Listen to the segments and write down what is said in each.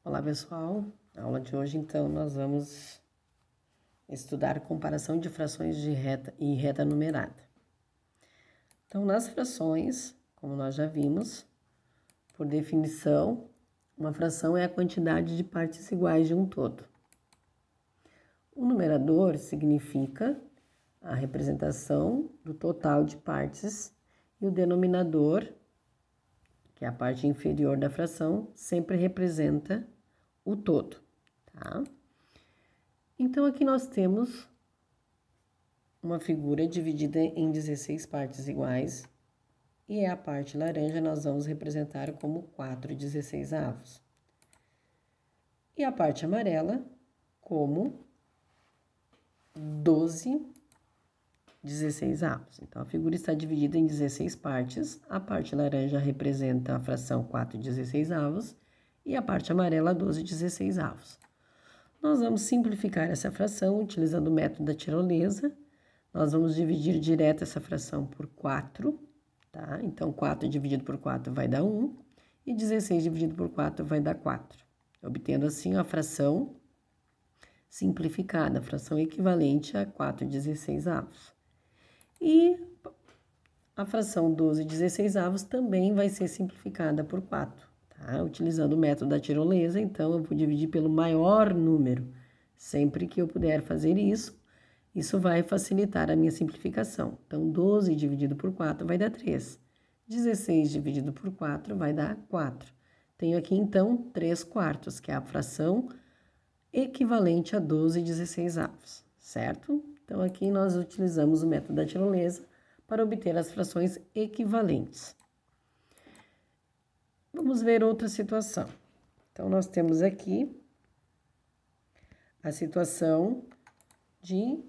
Olá, pessoal. Na aula de hoje, então, nós vamos estudar comparação de frações de reta e reta numerada. Então, nas frações, como nós já vimos, por definição, uma fração é a quantidade de partes iguais de um todo. O numerador significa a representação do total de partes e o denominador, que é a parte inferior da fração, sempre representa o todo, tá? Então, aqui nós temos uma figura dividida em 16 partes iguais e a parte laranja nós vamos representar como 4/16. E a parte amarela como 12/16. Então, a figura está dividida em 16 partes. A parte laranja representa a fração 4/16 e a parte amarela 12/16. Nós vamos simplificar essa fração utilizando o método da tirolesa. Nós vamos dividir direto essa fração por 4, tá? Então, 4 dividido por 4 vai dar 1 e 16 dividido por 4 vai dar 4. Obtendo assim a fração simplificada, a fração equivalente a 4/16. E a fração 12/16 também vai ser simplificada por 4. Tá? Utilizando o método da tirolesa, então eu vou dividir pelo maior número. Sempre que eu puder fazer isso, isso vai facilitar a minha simplificação. Então, 12 dividido por 4 vai dar 3. 16 dividido por 4 vai dar 4. Tenho aqui, então, 3/4, que é a fração equivalente a 12/16, certo? Então, aqui nós utilizamos o método da tirolesa para obter as frações equivalentes. Vamos ver outra situação. Então, nós temos aqui a situação de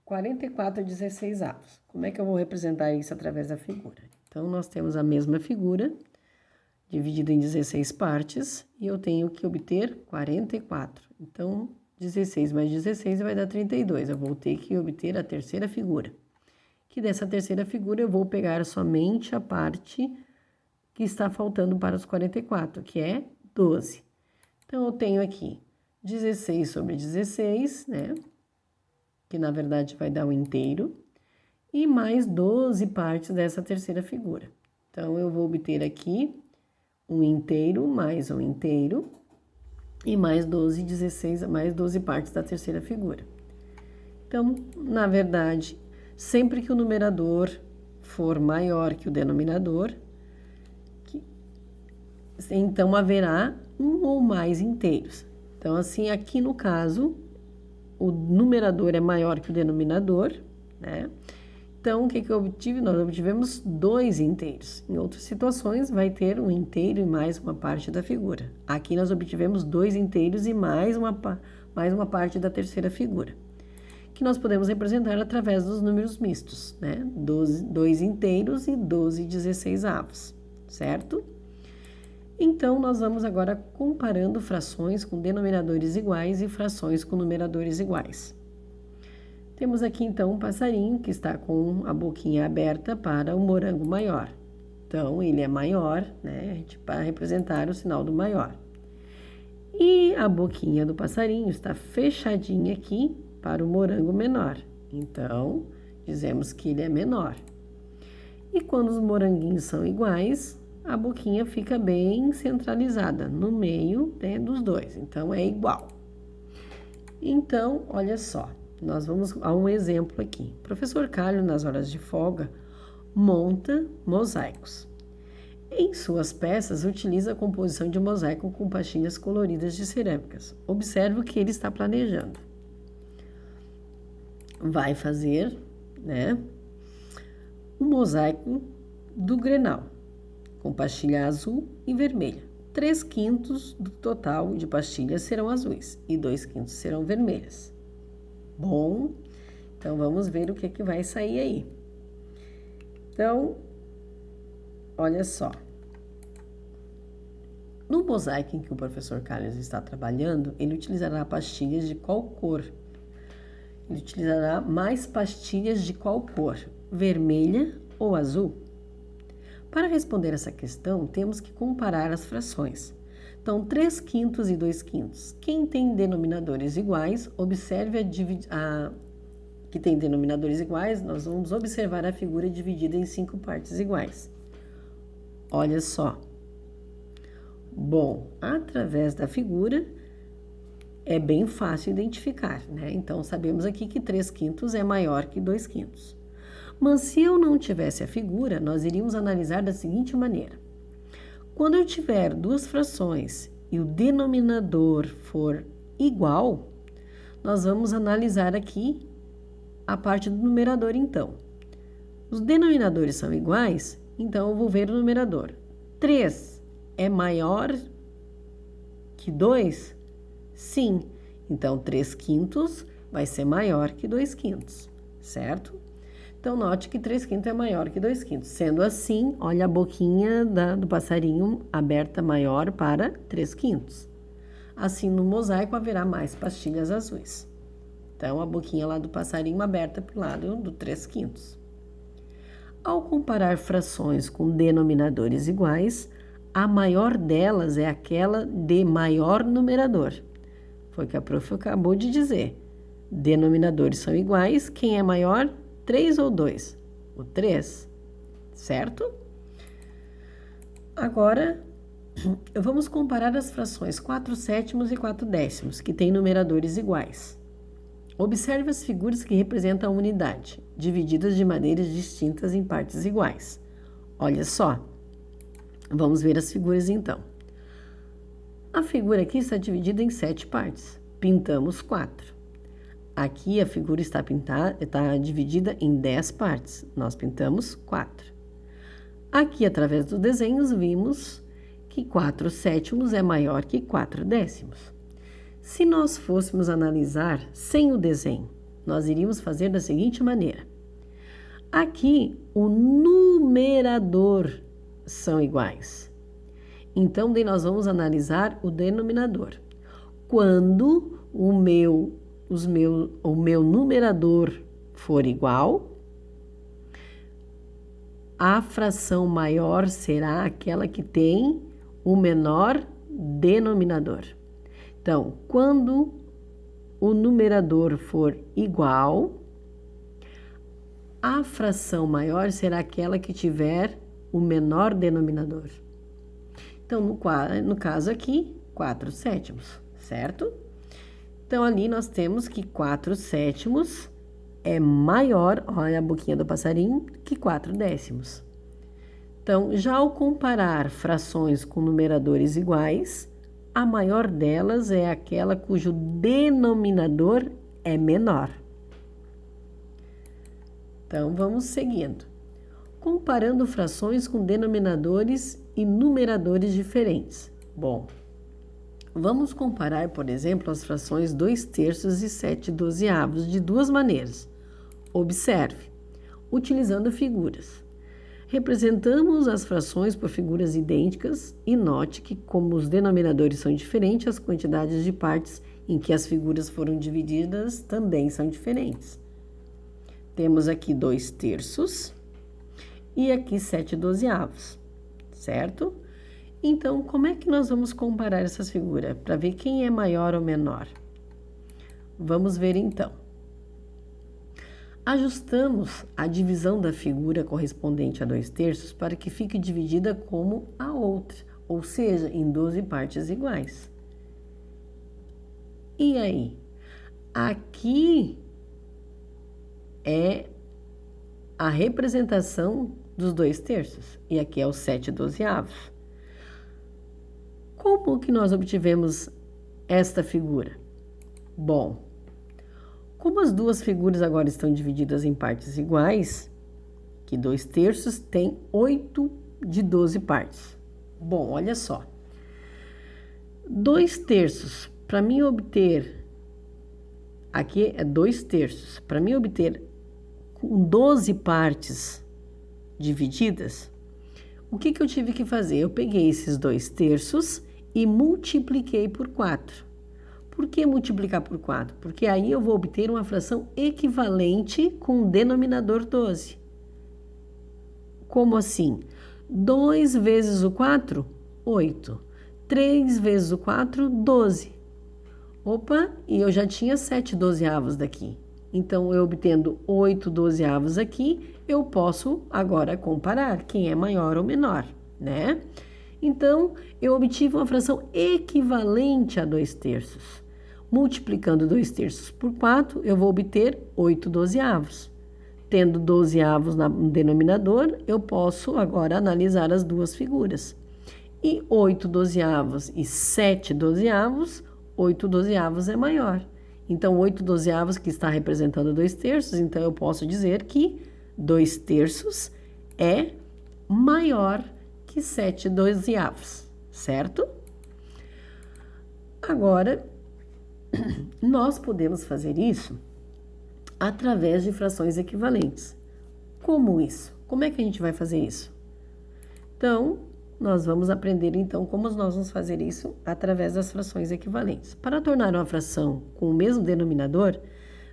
44/16. Como é que eu vou representar isso através da figura? Então, nós temos a mesma figura, dividida em 16 partes, e eu tenho que obter 44. Então, 16 mais 16 vai dar 32. Eu vou ter que obter a terceira figura. Que dessa terceira figura eu vou pegar somente a parte que está faltando para os 44, que é 12. Então, eu tenho aqui 16 sobre 16, né? Que na verdade vai dar um inteiro, e mais 12 partes dessa terceira figura. Então, eu vou obter aqui um inteiro mais um inteiro, e mais 12, 16, mais 12 partes da terceira figura. Então, na verdade, sempre que o numerador for maior que o denominador, então haverá um ou mais inteiros. Então, assim, aqui no caso, o numerador é maior que o denominador, né? Então, o que eu obtive? Nós obtivemos 2 inteiros. Em outras situações, vai ter um inteiro e mais uma parte da figura. Aqui nós obtivemos 2 inteiros e mais uma parte da terceira figura, que nós podemos representar através dos números mistos, né? 2 inteiros e 12/16, certo? Então, nós vamos agora comparando frações com denominadores iguais e frações com numeradores iguais. Temos aqui, então, um passarinho que está com a boquinha aberta para o morango maior. Então, ele é maior, né, para representar o sinal do maior. E a boquinha do passarinho está fechadinha aqui para o morango menor. Então, dizemos que ele é menor. E quando os moranguinhos são iguais, a boquinha fica bem centralizada no meio, né, dos dois. Então, é igual. Então, olha só. Nós vamos a um exemplo aqui. O professor Calho, nas horas de folga, monta mosaicos. Em suas peças, utiliza a composição de mosaico com pastilhas coloridas de cerâmicas. Observe o que ele está planejando. Vai fazer, né, um mosaico do Grenal, com pastilha azul e vermelha. 3/5 do total de pastilhas serão azuis e 2/5 serão vermelhas. Bom, então vamos ver o que vai sair aí. Então, olha só. No mosaico em que o professor Carlos está trabalhando, ele utilizará pastilhas de qual cor? Ele utilizará mais pastilhas de qual cor? Vermelha ou azul? Para responder essa questão, temos que comparar as frações. Então, 3/5 e 2/5. Quem tem denominadores iguais, observe que tem denominadores iguais, nós vamos observar a figura dividida em 5 partes iguais. Olha só. Bom, através da figura é bem fácil identificar, né? Então, sabemos aqui que 3/5 é maior que 2/5. Mas se eu não tivesse a figura, nós iríamos analisar da seguinte maneira. Quando eu tiver duas frações e o denominador for igual, nós vamos analisar aqui a parte do numerador, então. Os denominadores são iguais, então eu vou ver o numerador. 3 é maior que 2? Sim. Então, 3/5 vai ser maior que 2/5, certo? Então, note que 3/5 é maior que 2/5. Sendo assim, olha a boquinha do passarinho aberta maior para 3/5. Assim, no mosaico haverá mais pastilhas azuis. Então, a boquinha lá do passarinho aberta para o lado do 3/5. Ao comparar frações com denominadores iguais, a maior delas é aquela de maior numerador. Foi o que a prof acabou de dizer. Denominadores são iguais, quem é maior? 3 ou 2? O 3, certo? Agora, vamos comparar as frações 4/7 e 4/10, que têm numeradores iguais. Observe as figuras que representam a unidade, divididas de maneiras distintas em partes iguais. Olha só. Vamos ver as figuras então. A figura aqui está dividida em 7 partes. Pintamos 4. Aqui a figura está dividida em 10 partes. Nós pintamos 4. Aqui, através dos desenhos, vimos que 4/7 é maior que 4/10. Se nós fôssemos analisar sem o desenho, nós iríamos fazer da seguinte maneira. Aqui, o numerador são iguais. Então, daí nós vamos analisar o denominador. Quando o meu numerador for igual, a fração maior será aquela que tem o menor denominador. Então, quando o numerador for igual, a fração maior será aquela que tiver o menor denominador. Então, no caso aqui, 4/7, certo? Então, ali nós temos que 4/7 é maior, olha a boquinha do passarinho, que 4/10. Então, já ao comparar frações com numeradores iguais, a maior delas é aquela cujo denominador é menor. Então, vamos seguindo. Comparando frações com denominadores e numeradores diferentes. Bom, vamos comparar, por exemplo, as frações 2/3 e 7/12 de duas maneiras. Observe, utilizando figuras. Representamos as frações por figuras idênticas e note que, como os denominadores são diferentes, as quantidades de partes em que as figuras foram divididas também são diferentes. Temos aqui 2/3 e aqui 7/12, certo? Então, como é que nós vamos comparar essas figuras para ver quem é maior ou menor? Vamos ver então. Ajustamos a divisão da figura correspondente a 2/3 para que fique dividida como a outra, ou seja, em 12 partes iguais. E aí? Aqui é a representação dos 2/3 e aqui é o 7/12. Como que nós obtivemos esta figura? Bom, como as duas figuras agora estão divididas em partes iguais, que 2/3 tem 8 de 12 partes. Bom, olha só. 2/3, para mim obter, aqui é 2/3, para mim obter com 12 partes divididas, o que eu tive que fazer? Eu peguei esses 2/3 e multipliquei por 4. Por que multiplicar por 4? Porque aí eu vou obter uma fração equivalente com o denominador 12. Como assim? 2 vezes o 4? 8. 3 vezes o 4, 12. Opa, e eu já tinha 7 dozeavos daqui. Então, eu obtendo 8 dozeavos aqui, eu posso agora comparar quem é maior ou menor, né? Então, eu obtive uma fração equivalente a 2/3. Multiplicando 2/3 por 4, eu vou obter 8 dozeavos. Tendo dozeavos no denominador, eu posso agora analisar as duas figuras. E 8 dozeavos e 7 dozeavos, 8 dozeavos é maior. Então, 8 dozeavos que está representando 2/3, então eu posso dizer que 2/3 é maior que 7 dozeavos, certo? Agora, nós podemos fazer isso através de frações equivalentes. Como isso? Como é que a gente vai fazer isso? Então, nós vamos aprender então como nós vamos fazer isso através das frações equivalentes. Para tornar uma fração com o mesmo denominador,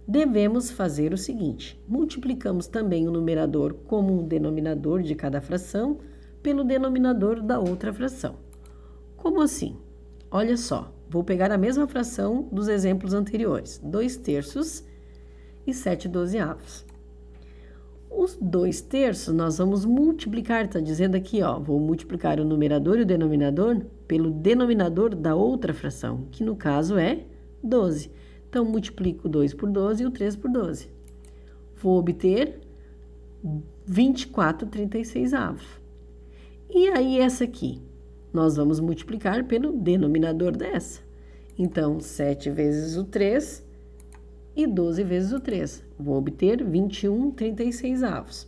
devemos fazer o seguinte: multiplicamos também o numerador como um denominador de cada fração pelo denominador da outra fração. Como assim? Olha só, vou pegar a mesma fração dos exemplos anteriores, 2/3 e 7 dozeavos. Os 2/3 nós vamos multiplicar, está dizendo aqui, ó, vou multiplicar o numerador e o denominador pelo denominador da outra fração, que no caso é 12. Então, multiplico o 2 por 12 e o 3 por 12. Vou obter 24/36. E aí, essa aqui, nós vamos multiplicar pelo denominador dessa. Então, 7 vezes o 3 e 12 vezes o 3. Vou obter 21/36.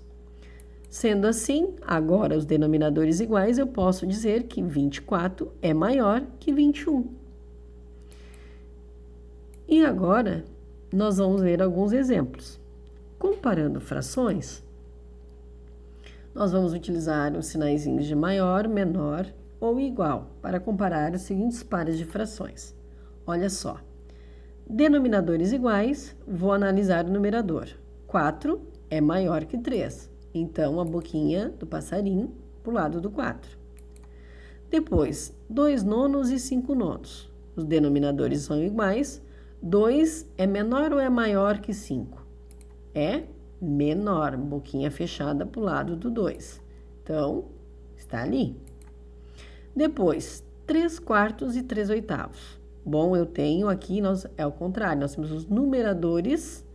Sendo assim, agora os denominadores iguais, eu posso dizer que 24 é maior que 21. E agora, nós vamos ver alguns exemplos. Comparando frações, nós vamos utilizar os sinaizinhos de maior, menor ou igual para comparar os seguintes pares de frações. Olha só. Denominadores iguais, vou analisar o numerador. 4 é maior que 3, então a boquinha do passarinho para o lado do 4. Depois, 2 nonos e 5 nonos. Os denominadores são iguais. 2 é menor ou é maior que 5? É menor, boquinha fechada para o lado do 2. Então, está ali. Depois, 3/4 e 3/8. Bom, eu tenho aqui, é o contrário, nós temos os numeradores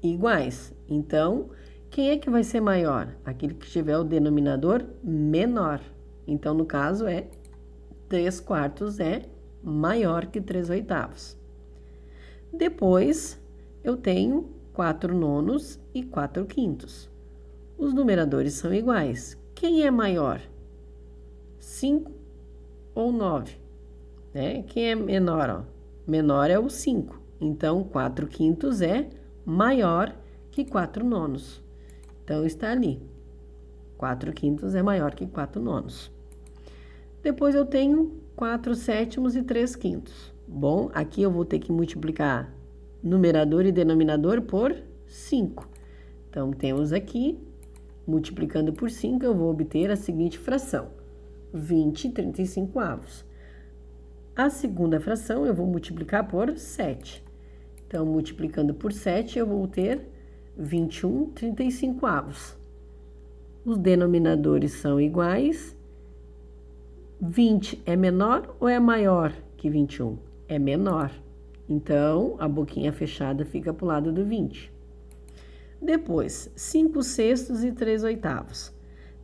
iguais. Então, quem é que vai ser maior? Aquele que tiver o denominador menor. Então, no caso, 3/4 é maior que 3/8. Depois, eu tenho 4 nonos e 4 quintos. Os numeradores são iguais. Quem é maior? 5 ou 9? Quem é menor? Ó? Menor é o 5. Então, 4 quintos é maior que 4 nonos. Então, está ali. 4 quintos é maior que 4 nonos. Depois, eu tenho 4 sétimos e 3 quintos. Bom, aqui eu vou ter que multiplicar numerador e denominador por 5. Então, temos aqui, multiplicando por 5, eu vou obter a seguinte fração: 20/35. A segunda fração eu vou multiplicar por 7. Então, multiplicando por 7, eu vou ter 21/35. Os denominadores são iguais. 20 é menor ou é maior que 21? É menor. Então, a boquinha fechada fica para o lado do 20. Depois, 5/6 e 3/8.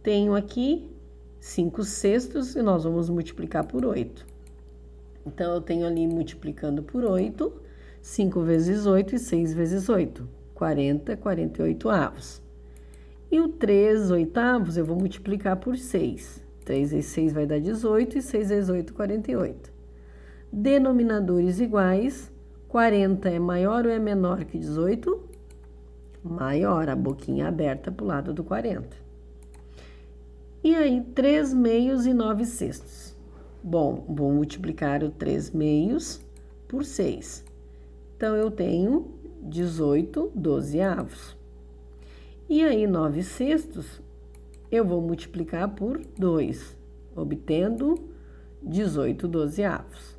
Tenho aqui 5/6 e nós vamos multiplicar por 8. Então, eu tenho ali multiplicando por 8, 5 vezes 8 e 6 vezes 8, 40/48. E o 3/8 eu vou multiplicar por 6. 3 vezes 6 vai dar 18 e 6 vezes 8, 48. Denominadores iguais, 40 é maior ou é menor que 18? Maior, a boquinha aberta para o lado do 40. E aí, 3 meios e 9 sextos. Bom, vou multiplicar o 3 meios por 6. Então, eu tenho 18 dozeavos. E aí, 9 sextos, eu vou multiplicar por 2, obtendo 18/12.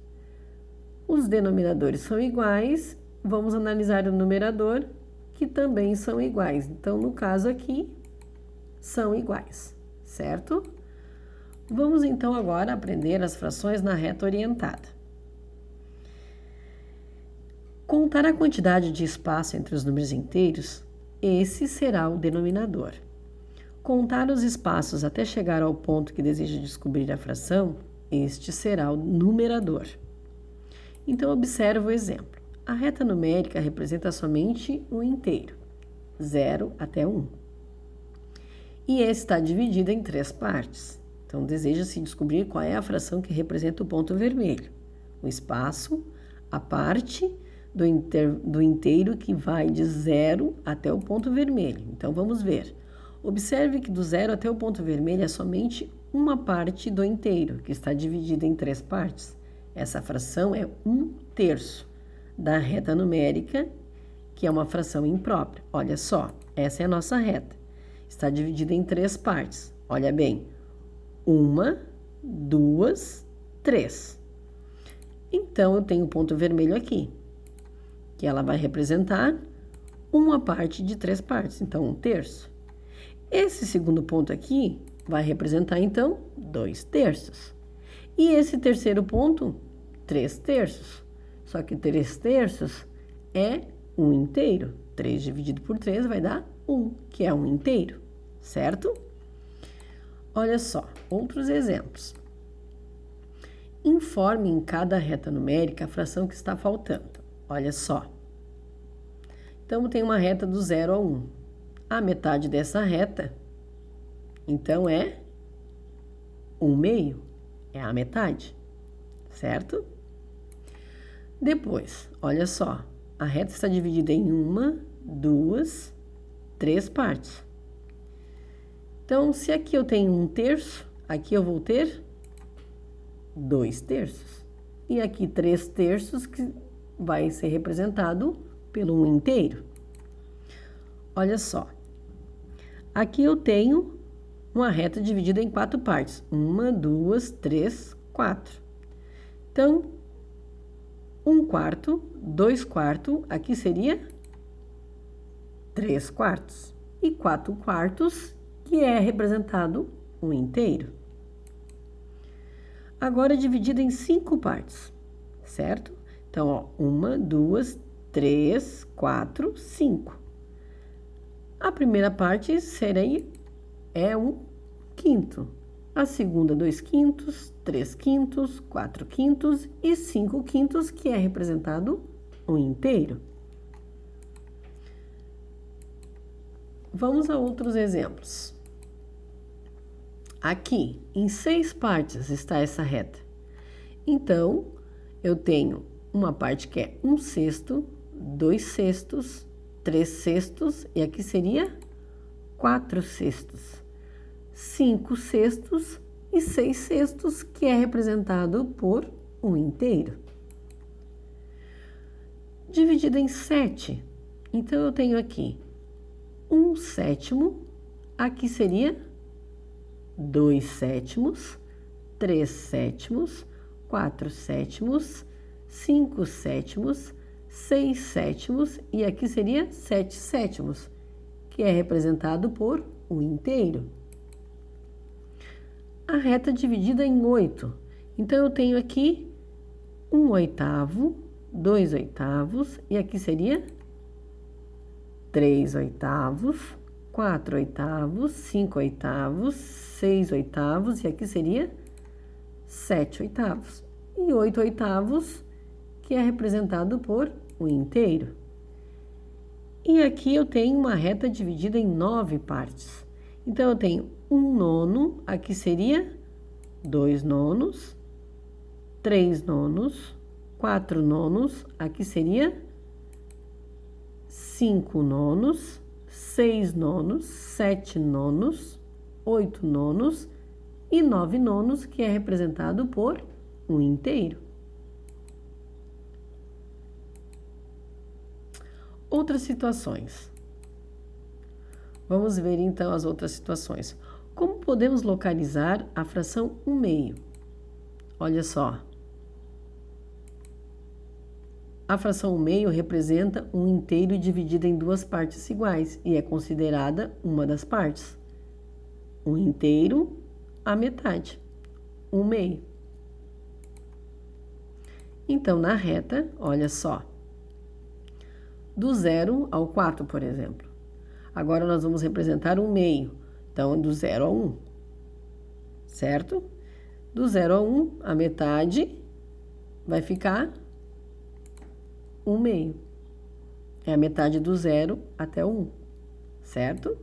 Os denominadores são iguais, vamos analisar o numerador, que também são iguais. Então, no caso aqui, são iguais, certo? Vamos então agora aprender as frações na reta orientada. Contar a quantidade de espaço entre os números inteiros, esse será o denominador. Contar os espaços até chegar ao ponto que deseja descobrir a fração, este será o numerador. Então, observe o exemplo. A reta numérica representa somente um inteiro, 0 até 1. E essa está dividida em 3 partes. Então, deseja-se descobrir qual é a fração que representa o ponto vermelho. O espaço, a parte do inteiro que vai de 0 até o ponto vermelho. Então, vamos ver. Observe que do 0 até o ponto vermelho é somente uma parte do inteiro, que está dividida em 3 partes. Essa fração é 1/3 da reta numérica, que é uma fração imprópria. Olha só, essa é a nossa reta. Está dividida em 3 partes. Olha bem, 1, 2, 3. Então, eu tenho o ponto vermelho aqui, que ela vai representar uma parte de 3 partes, então 1/3. Esse segundo ponto aqui vai representar, então, 2/3. E esse terceiro ponto, 3/3. Só que 3/3 é um inteiro. 3 dividido por 3 vai dar 1, que é um inteiro, certo? Olha só, outros exemplos. Informe em cada reta numérica a fração que está faltando. Olha só. Então, tem uma reta do 0 a 1. A metade dessa reta, então, é 1/2. É a metade, certo? Depois, olha só. A reta está dividida em 1, 2, 3 partes. Então, se aqui eu tenho 1/3, aqui eu vou ter 2/3. E aqui 3/3, que vai ser representado pelo 1 inteiro. Olha só. Aqui eu tenho uma reta dividida em 4 partes. 1, 2, 3, 4. Então, 1/4, 2/4, aqui seria 3/4. E 4/4, que é representado um inteiro. Agora, dividida em 5 partes, certo? Então, ó, 1, 2, 3, 4, 5. A primeira parte é 1/5. A segunda, 2/5, 3/5, 4/5 e 5/5, que é representado um inteiro. Vamos a outros exemplos. Aqui, em 6 partes está essa reta. Então, eu tenho uma parte que é 1/6, 2/6, 3/6 e aqui seria 4/6. 5/6 e 6/6, que é representado por um inteiro. Dividido em 7. Então, eu tenho aqui 1/7, aqui seria 2/7, 3/7, 4/7, 5/7, 6/7 e aqui seria 7/7, que é representado por um inteiro. A reta dividida em 8. Então, eu tenho aqui 1/8, 2/8 e aqui seria 3/8, 4/8, 5/8, 6/8 e aqui seria 7/8. E 8/8, que é representado por um inteiro. E aqui eu tenho uma reta dividida em 9 partes. Então, eu tenho 1/9, aqui seria 2/9, 3/9, 4/9, aqui seria 5/9, 6/9, 7/9, 8/9 e 9/9, que é representado por um inteiro. Outras situações. Vamos ver então as outras situações. Como podemos localizar a fração 1/2? Olha só. A fração 1/2 representa um inteiro dividido em duas partes iguais e é considerada uma das partes. Um inteiro, a metade. 1/2. Então, na reta, olha só. Do 0 ao 4, por exemplo. Agora, nós vamos representar 1/2. Então, do 0 ao 1. Certo? Do 0 ao 1, a metade vai ficar 1/2. É a metade do 0 até o 1. Certo?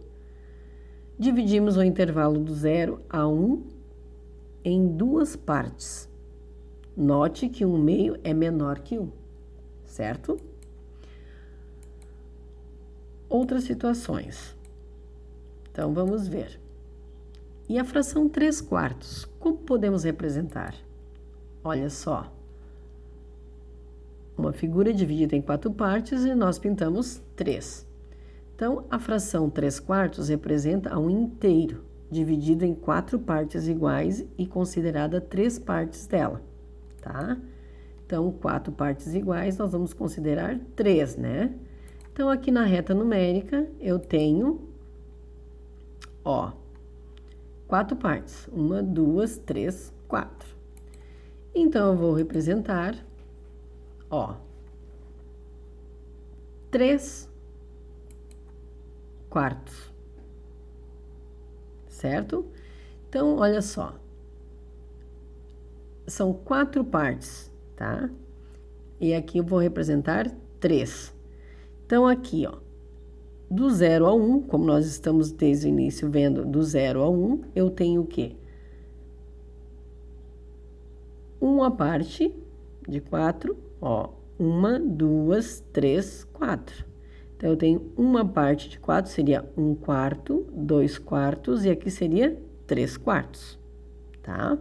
Dividimos o intervalo do 0 a 1 em duas partes. Note que 1/2 é menor que 1. Certo? Outras situações. Então, vamos ver. E a fração 3/4, como podemos representar? Olha só. Uma figura dividida em 4 partes e nós pintamos 3. Então, a fração 3/4 representa um inteiro, dividido em 4 partes iguais e considerada 3 partes dela, tá? Então, 4 partes iguais, nós vamos considerar 3, né? Então, aqui na reta numérica, eu tenho, ó, 4 partes. 1, 2, 3, 4. Então, eu vou representar, ó, 3/4. Certo? Então, olha só. São 4 partes, tá? E aqui eu vou representar 3. Então, aqui, ó, do 0 ao 1, como nós estamos desde o início vendo, do 0 ao 1, eu tenho o quê? Uma parte de 4, ó, 1, 2, 3, 4. Então, eu tenho uma parte de 4, seria 1/4, 2/4, e aqui seria 3/4, tá?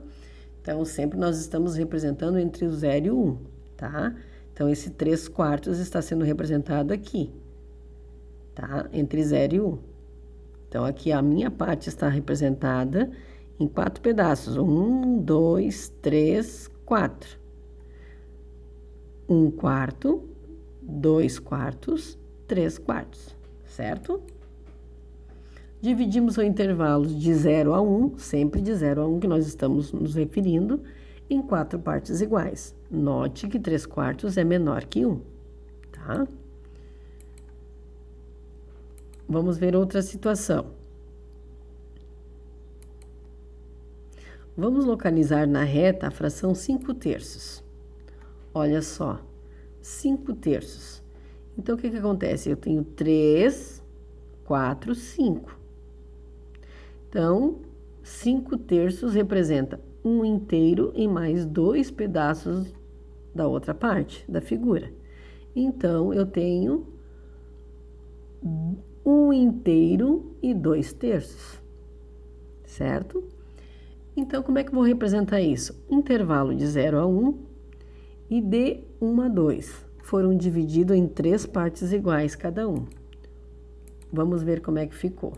Então, sempre nós estamos representando entre o 0 e o 1, tá? Então, esse 3/4 está sendo representado aqui, tá? Entre 0 e 1. Então, aqui a minha parte está representada em 4 pedaços. 1, 2, 3, 4. 1/4, 2/4, 3/4, certo? Dividimos o intervalo de 0 a 1, sempre de 0 a 1 que nós estamos nos referindo, em 4 partes iguais. Note que 3/4 é menor que 1, tá? Vamos ver outra situação. Vamos localizar na reta a fração 5/3. Olha só, 5/3. Então, o que acontece? Eu tenho 3, 4, 5. Então, 5/3 representa um inteiro e mais 2 pedaços da outra parte da figura. Então, eu tenho 1 inteiro e 2/3, certo? Então, como é que eu vou representar isso? Intervalo de 0 a 1 e de 1 a 2 foram divididos em 3 partes iguais cada um. Vamos ver como é que ficou.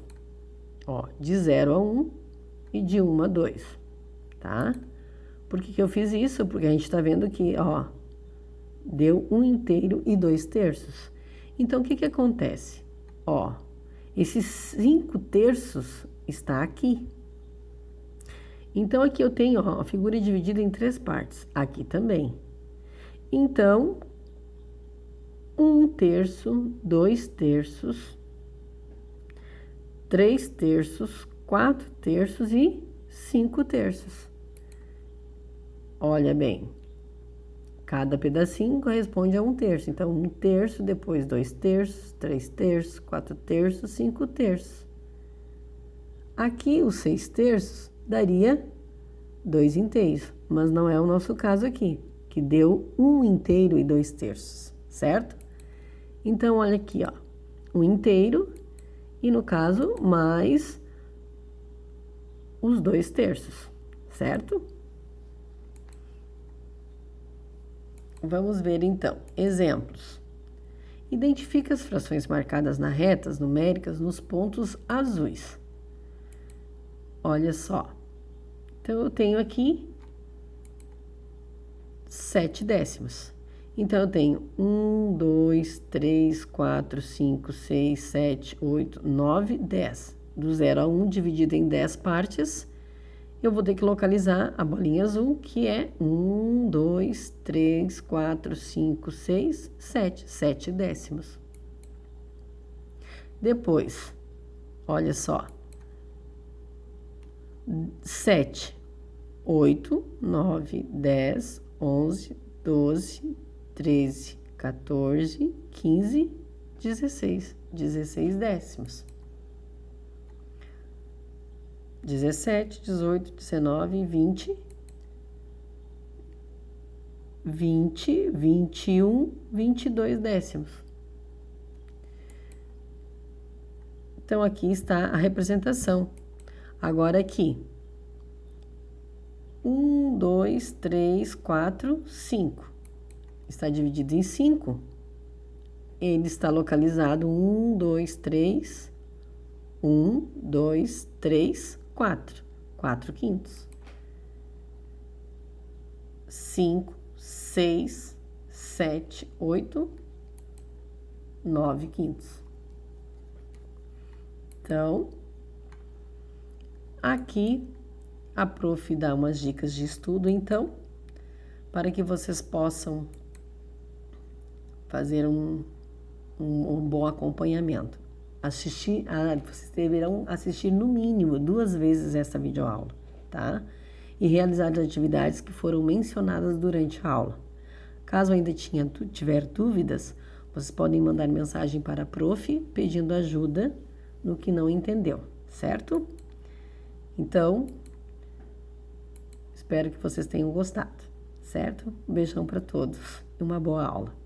Ó, de 0 a 1 e de 1 a 2, tá? Por que eu fiz isso? Porque a gente tá vendo que, ó, deu 1 inteiro e 2/3. Então, o que acontece? Ó, esses 5/3 está aqui. Então, aqui eu tenho, ó, a figura dividida em 3 partes. Aqui também. Então, 1/3, 2/3, 3/3, 4/3 e 5/3. Olha bem, cada pedacinho corresponde a 1/3. Então, 1/3, depois 2/3, 3/3, 4/3, 5/3. Aqui, os 6/3 daria 2 inteiros, mas não é o nosso caso aqui, que deu 1 inteiro e 2/3, certo? Então, olha aqui, ó, 1 inteiro e, no caso, mais os 2/3, certo? Vamos ver, então, exemplos. Identifica as frações marcadas nas retas numéricas nos pontos azuis. Olha só. Então, eu tenho aqui 7 décimos. Então, eu tenho 1, 2, 3, 4, 5, 6, 7, 8, 9, 10. Do 0 a 1 dividido em 10 partes, eu vou ter que localizar a bolinha azul, que é 1, 2, 3, 4, 5, 6, 7. 7 décimos. Depois, olha só. 7, 8, 9, 10, 11, 12, 13, 14, 15, 16. 16 décimos. 17, 18, 19, 20, 20, 21, 22 décimos. Então, aqui está a representação. Agora, aqui. 1, 2, 3, 4, 5. Está dividido em 5. Ele está localizado 1, 2, 3, 1, 2, 3, 4. 4 quintos. 5, 6, 7, 8, 9 quintos. Então, aqui a prof dá umas dicas de estudo, então, para que vocês possam fazer um bom acompanhamento. Vocês deverão assistir no mínimo 2 vezes essa videoaula, tá? E realizar as atividades que foram mencionadas durante a aula. Caso ainda tiver dúvidas, vocês podem mandar mensagem para a prof pedindo ajuda no que não entendeu, certo? Então, espero que vocês tenham gostado, certo? Um beijão para todos e uma boa aula.